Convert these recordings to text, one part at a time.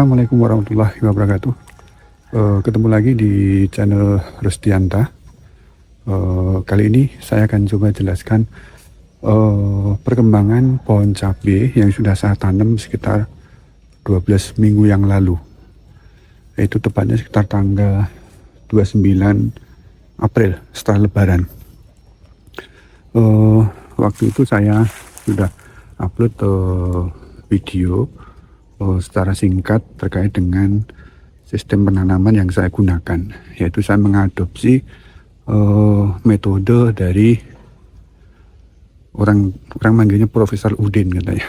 Assalamualaikum warahmatullahi wabarakatuh. Ketemu lagi di channel Rustianta. Kali ini saya akan coba jelaskan perkembangan pohon cabai yang sudah saya tanam sekitar 12 minggu yang lalu. Itu tepatnya sekitar tanggal 29 April setelah Lebaran. Waktu itu saya sudah upload video secara singkat terkait dengan sistem penanaman yang saya gunakan, yaitu saya mengadopsi metode dari orang manggilnya Profesor Udin katanya,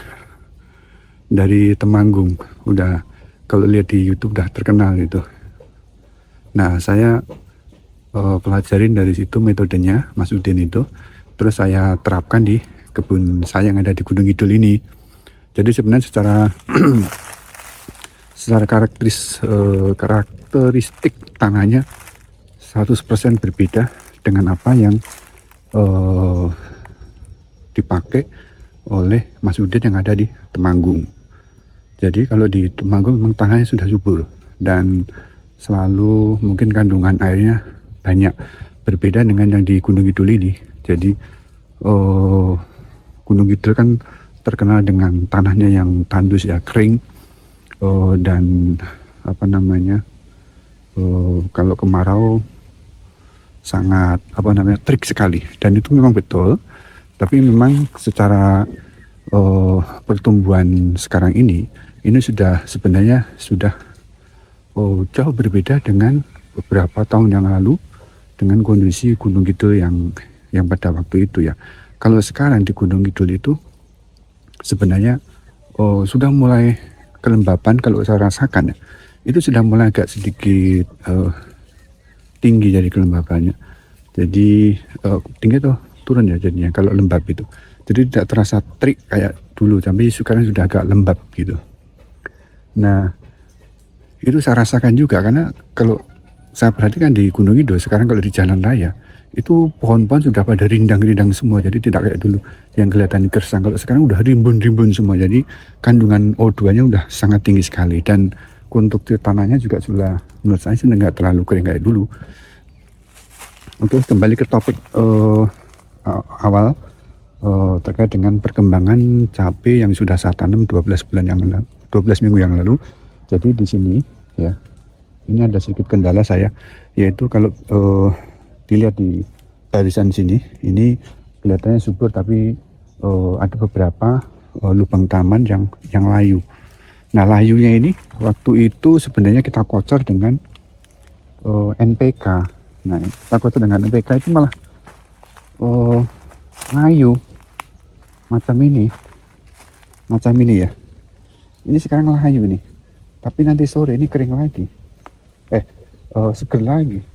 dari Temanggung. Udah kalau lihat di YouTube udah terkenal itu. Nah, saya pelajarin dari situ metodenya Mas Udin itu, terus saya terapkan di kebun saya yang ada di Gunung Kidul ini. Jadi sebenarnya secara karakteristik tanahnya 100% berbeda dengan apa yang dipakai oleh Mas Udin yang ada di Temanggung. Jadi kalau di Temanggung memang tanahnya sudah subur dan selalu mungkin kandungan airnya banyak, berbeda dengan yang di Gunung Kidul ini. Jadi Gunung Kidul kan terkenal dengan tanahnya yang tandus ya, kering, dan kalau kemarau sangat terik sekali, dan itu memang betul. Tapi memang secara pertumbuhan sekarang ini sebenarnya sudah jauh berbeda dengan beberapa tahun yang lalu dengan kondisi Gunung Kidul yang pada waktu itu ya. Kalau sekarang di Gunung Kidul itu sebenarnya sudah mulai kelembapan. Kalau saya rasakan ya, itu sudah mulai agak sedikit tinggi jadi kelembapannya. Jadi tinggi tuh turun ya jadinya kalau lembab itu. Jadi tidak terasa terik kayak dulu, tapi sekarang sudah agak lembab gitu. Nah, itu saya rasakan juga karena kalau saya perhatikan di Gunung Kidul sekarang, kalau di jalan raya itu pohon-pohon sudah pada rindang-rindang semua, jadi tidak kayak dulu yang kelihatan gersang. Kalau sekarang udah rimbun-rimbun semua, jadi kandungan O2-nya udah sangat tinggi sekali, dan untuk tanahnya juga sudah, menurut saya sudah nggak terlalu kering kayak dulu. Oke, kembali ke topik awal terkait dengan perkembangan cabai yang sudah saya tanam 12 minggu yang lalu. Jadi di sini ya, ini ada sedikit kendala saya, yaitu kalau dilihat di barisan sini, ini kelihatannya subur, tapi ada beberapa lubang taman yang layu. Nah, layunya ini waktu itu sebenarnya kita kocor dengan NPK. Nah, kita kocor dengan NPK itu malah layu macam ini ya. Ini sekarang layu ini, tapi nanti sore ini kering lagi, seger lagi.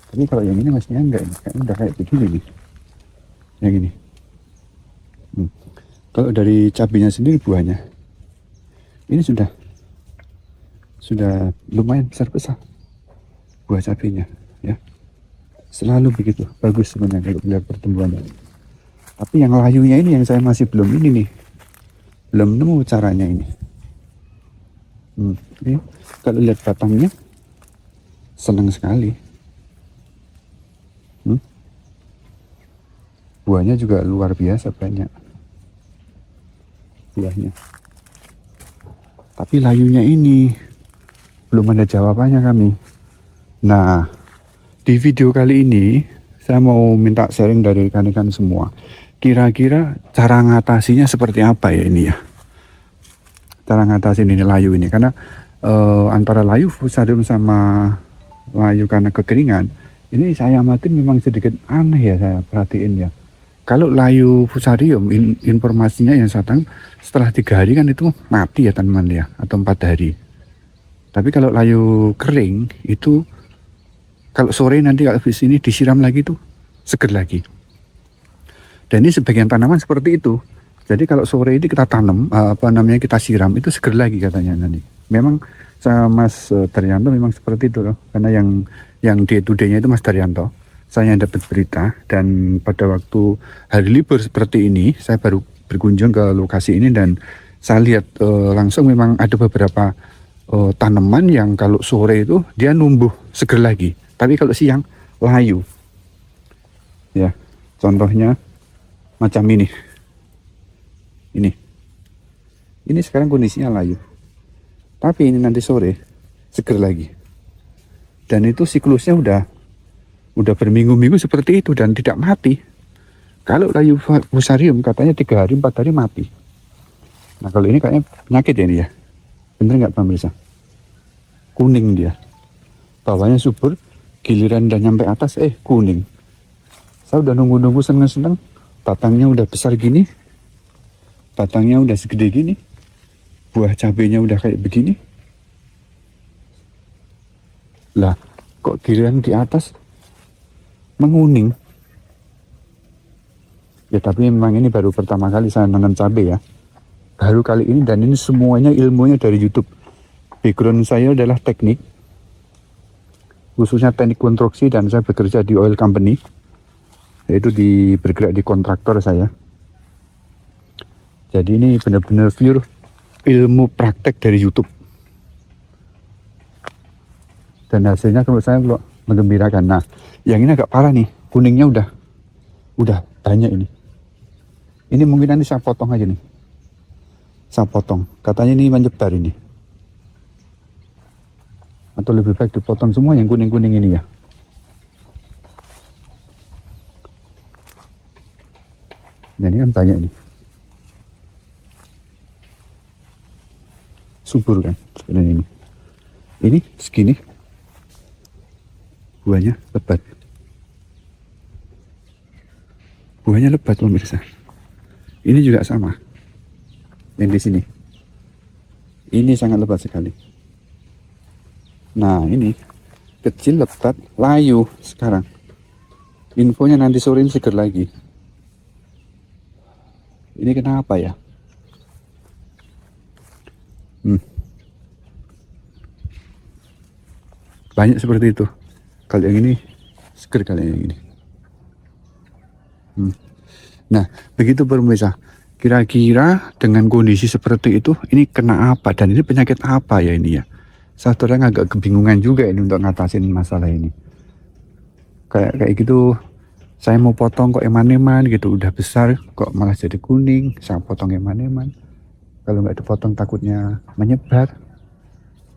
Tapi kalau yang ini mestinya enggak, ini udah kayak begini nih, yang ini. Kalau dari cabenya sendiri, buahnya ini sudah lumayan besar buah cabenya ya. Selalu begitu bagus sebenarnya kalau lihat pertumbuhannya. Tapi yang layunya ini yang saya masih belum nemu caranya ini. Ini kalau lihat batangnya senang sekali. Buahnya juga luar biasa banyak buahnya. Tapi layunya ini belum ada jawabannya kami. Nah, di video kali ini saya mau minta sharing dari rekan-rekan semua. Kira-kira cara ngatasinya seperti apa ya ini ya? Cara ngatasin ini layu ini, karena antara layu fusarium sama layu karena kekeringan, ini saya amatin memang sedikit aneh ya, saya perhatiin ya. Kalau layu fusarium, informasinya yang saya tahu setelah 3 hari kan itu mati ya tanaman ya, atau 4 hari. Tapi kalau layu kering itu kalau sore nanti kalau di sini disiram lagi itu seger lagi. Dan ini sebagian tanaman seperti itu. Jadi kalau sore ini kita tanam, kita siram, itu seger lagi katanya nanti. Memang sama Mas Daryanto memang seperti itu loh. Karena yang day to day-nya itu Mas Daryanto. Saya dapat berita, dan pada waktu hari libur seperti ini saya baru berkunjung ke lokasi ini, dan saya lihat langsung memang ada beberapa tanaman yang kalau sore itu dia numbuh seger lagi, tapi kalau siang layu. Ya, contohnya macam ini. Ini sekarang kondisinya layu, tapi ini nanti sore seger lagi. Dan itu siklusnya udah berminggu-minggu seperti itu dan tidak mati. Kalau layu fusarium katanya 3 hari 4 hari mati. Nah kalau ini kayaknya penyakit ya ini ya. Bener nggak pemirsa? Kuning dia. Bawahnya subur, giliran udah nyampe atas kuning. Saya udah nunggu-nunggu seneng-seneng. Batangnya udah besar gini. Batangnya udah segede gini. Buah cabenya udah kayak begini. Lah, kok giliran di atas menguning? Ya tapi memang ini baru pertama kali saya nanam cabai ya. Baru kali ini, dan ini semuanya ilmunya dari YouTube. Background saya adalah teknik, khususnya teknik konstruksi, dan saya bekerja di oil company, yaitu bergerak di kontraktor saya. Jadi ini benar-benar pure ilmu praktek dari YouTube. Dan hasilnya kalau saya menggembirakan. Nah, yang ini agak parah nih, kuningnya udah banyak ini. Ini mungkin nanti saya potong aja nih. Saya potong. Katanya ini menyebar ini. Atau lebih baik dipotong semua yang kuning-kuning ini ya. Nah, ini kan banyak nih. Subur kan sebenarnya ini. Ini segini. Buahnya lebat. Buahnya lebat pemirsa. Ini juga sama. Yang di sini. Ini sangat lebat sekali. Nah, ini kecil, lebat, layu sekarang. Infonya nanti sore ini seger lagi. Ini kenapa ya? Banyak seperti itu. Kalau yang ini seger, kalau yang ini. Nah, begitu pemirsa. Kira-kira dengan kondisi seperti itu, ini kena apa? Dan ini penyakit apa ya ini ya? Saya terang agak kebingungan juga ini untuk ngatasin masalah ini. Kayak gitu, saya mau potong kok eman-eman gitu, udah besar kok malah jadi kuning. Saya potong eman-eman. Kalau nggak dipotong takutnya menyebar.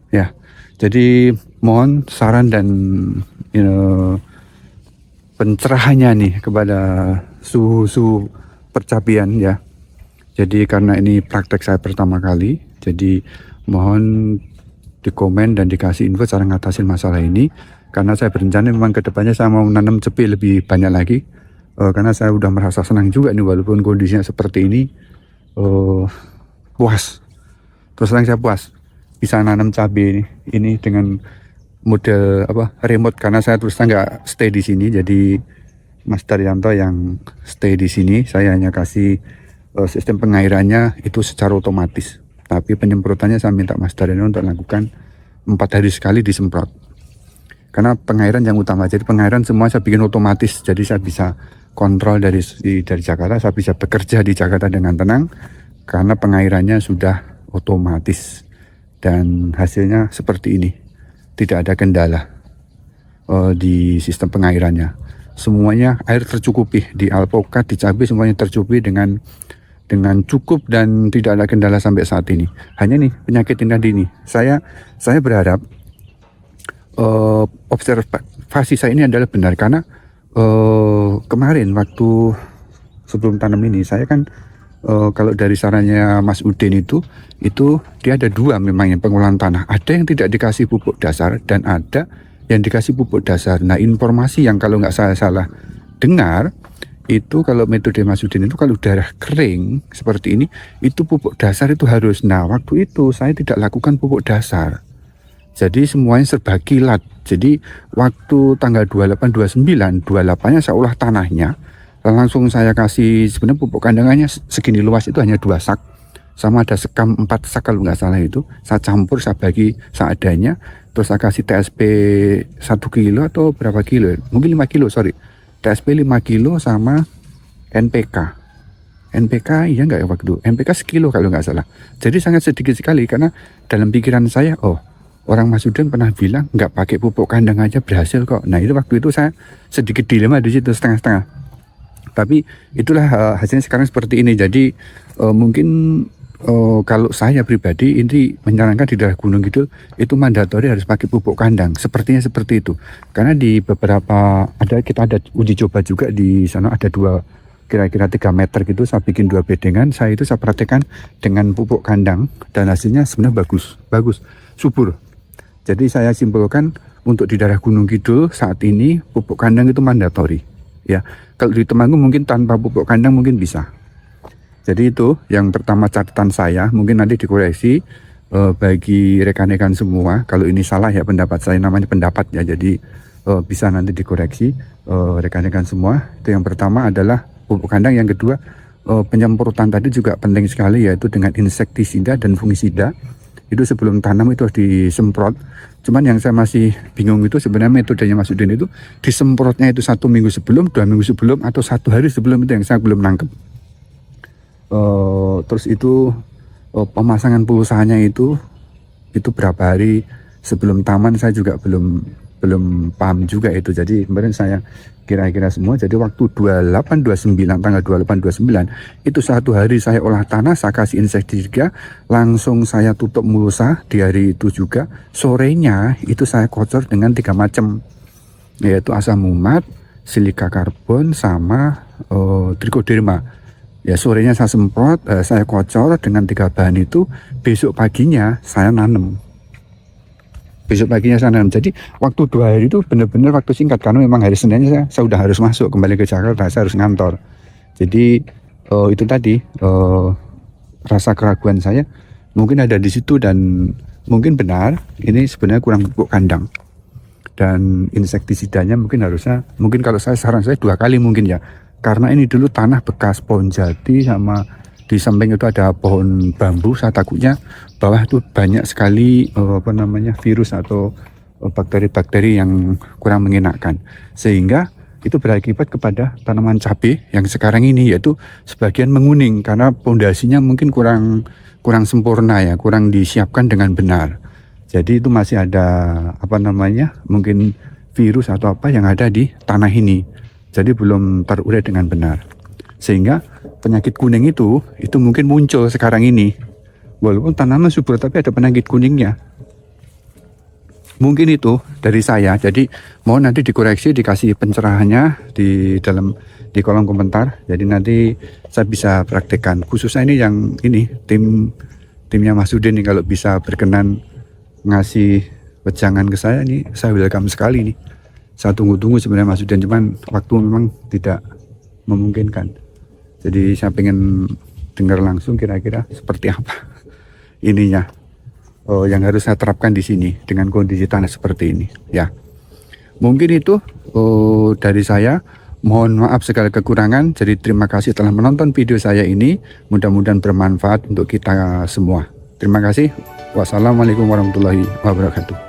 Ya, jadi mohon saran dan pencerahannya nih kepada suhu percapian ya. Jadi karena ini praktek saya pertama kali, jadi mohon di komen dan dikasih info cara ngatasin masalah ini. Karena saya berencana memang kedepannya saya mau nanam cabai lebih banyak lagi. Karena saya udah merasa senang juga nih walaupun kondisinya seperti ini. Puas. Terus terang saya puas bisa nanam cabai ini dengan model remote, karena saya terus terang nggak stay di sini. Jadi Mas Daryanto yang stay di sini, saya hanya kasih sistem pengairannya itu secara otomatis. Tapi penyemprotannya saya minta Mas Daryanto untuk lakukan 4 hari sekali disemprot. Karena pengairan yang utama, jadi pengairan semua saya bikin otomatis. Jadi saya bisa kontrol dari Jakarta, saya bisa bekerja di Jakarta dengan tenang. Karena pengairannya sudah otomatis. Dan hasilnya seperti ini. Tidak ada kendala di sistem pengairannya. Semuanya air tercukupi. Di alpukat, di cabai semuanya tercukupi dengan cukup dan tidak ada kendala sampai saat ini. Hanya nih penyakit ini tadi nih. Saya berharap observasi saya ini adalah benar, karena kemarin waktu sebelum tanam ini saya kan kalau dari sarannya Mas Udin itu dia ada 2 memang yang pengolahan tanah. Ada yang tidak dikasih pupuk dasar dan ada yang dikasih pupuk dasar. Nah, informasi yang kalau nggak salah dengar itu kalau metode Mas Udin itu kalau darah kering seperti ini itu pupuk dasar itu harus. Nah, waktu itu saya tidak lakukan pupuk dasar. Jadi semuanya serba kilat. Jadi waktu tanggal 28, 29, 28-nya saya olah tanahnya. Langsung saya kasih, sebenarnya pupuk kandangannya segini luas itu hanya 2 sak. Sama ada sekam 4 sak kalau nggak salah itu. Saya campur, saya bagi seadanya. Terus saya kasih TSP 1 kilo atau berapa kilo? Mungkin 5 kilo, sorry. TSP 5 kilo sama NPK. NPK iya nggak ya waktu itu? NPK sekilo kalau nggak salah. Jadi sangat sedikit sekali karena dalam pikiran saya, oh orang Masuden pernah bilang nggak pakai pupuk kandang aja berhasil kok. Nah itu waktu itu saya sedikit dilema di situ setengah-setengah. Tapi itulah hasilnya sekarang seperti ini. Jadi mungkin kalau saya pribadi ini menyarankan di daerah Gunung Kidul itu mandatori harus pakai pupuk kandang. Sepertinya seperti itu. Karena di beberapa kita ada uji coba juga di sana ada kira-kira 3 meter gitu, saya bikin 2 bedengan, saya praktekkan dengan pupuk kandang dan hasilnya sebenarnya bagus, subur. Jadi saya simpulkan untuk di daerah Gunung Kidul saat ini pupuk kandang itu mandatori. Ya, kalau di Temanggung mungkin tanpa pupuk kandang mungkin bisa. Jadi itu yang pertama catatan saya, mungkin nanti dikoreksi bagi rekan-rekan semua. Kalau ini salah ya pendapat saya, namanya pendapat ya, jadi bisa nanti dikoreksi rekan-rekan semua. Itu yang pertama adalah pupuk kandang. Yang kedua penyemprotan tadi juga penting sekali, yaitu dengan insektisida dan fungisida. Itu sebelum tanam itu harus disemprot. Cuman yang saya masih bingung itu sebenarnya metodenya Mas Udin itu disemprotnya itu 1 minggu sebelum, 2 minggu sebelum, atau 1 hari sebelum, itu yang saya belum nangkep. Terus itu pemasangan pulsanya itu berapa hari sebelum taman, saya juga belum paham juga itu. Jadi kemarin saya kira-kira semua. Jadi waktu 28-29 tanggal 28-29 itu 1 hari saya olah tanah, saya kasih insektisida, langsung saya tutup mulsa di hari itu juga. Sorenya itu saya kocor dengan 3 macam, yaitu asam umat, silika karbon, sama trichoderma. Ya sorenya saya semprot, saya kocor dengan 3 bahan itu. Besok paginya saya nanam. Jadi waktu 2 hari itu benar-benar waktu singkat, karena memang hari Seninnya saya sudah harus masuk kembali ke Jakarta, saya harus ngantor. Jadi itu tadi rasa keraguan saya mungkin ada di situ, dan mungkin benar ini sebenarnya kurang pupuk kandang dan insektisidanya mungkin kalau saran saya 2 kali mungkin ya, karena ini dulu tanah bekas pohon jati, sama di samping itu ada pohon bambu. Saya takutnya bawah itu banyak sekali virus atau bakteri-bakteri yang kurang mengenakan, sehingga itu berakibat kepada tanaman cabai yang sekarang ini, yaitu sebagian menguning karena pondasinya mungkin kurang sempurna ya, kurang disiapkan dengan benar. Jadi itu masih ada mungkin virus atau apa yang ada di tanah ini, jadi belum terurai dengan benar, sehingga penyakit kuning itu mungkin muncul sekarang ini. Walaupun tanaman subur tapi ada penyakit kuningnya. Mungkin itu dari saya. Jadi mohon nanti dikoreksi, dikasih pencerahannya di kolom komentar. Jadi nanti saya bisa praktekkan. Khususnya ini yang timnya Mas Udin nih, kalau bisa berkenan ngasih wejangan ke saya nih, saya welcome sekali nih. Saya tunggu-tunggu sebenarnya Mas Udin, cuman waktu memang tidak memungkinkan. Jadi saya pengen dengar langsung kira-kira seperti apa ininya yang harus saya terapkan di sini dengan kondisi tanah seperti ini ya. Mungkin itu dari saya. Mohon maaf segala kekurangan. Jadi terima kasih telah menonton video saya ini. Mudah-mudahan bermanfaat untuk kita semua. Terima kasih. Wassalamualaikum warahmatullahi wabarakatuh.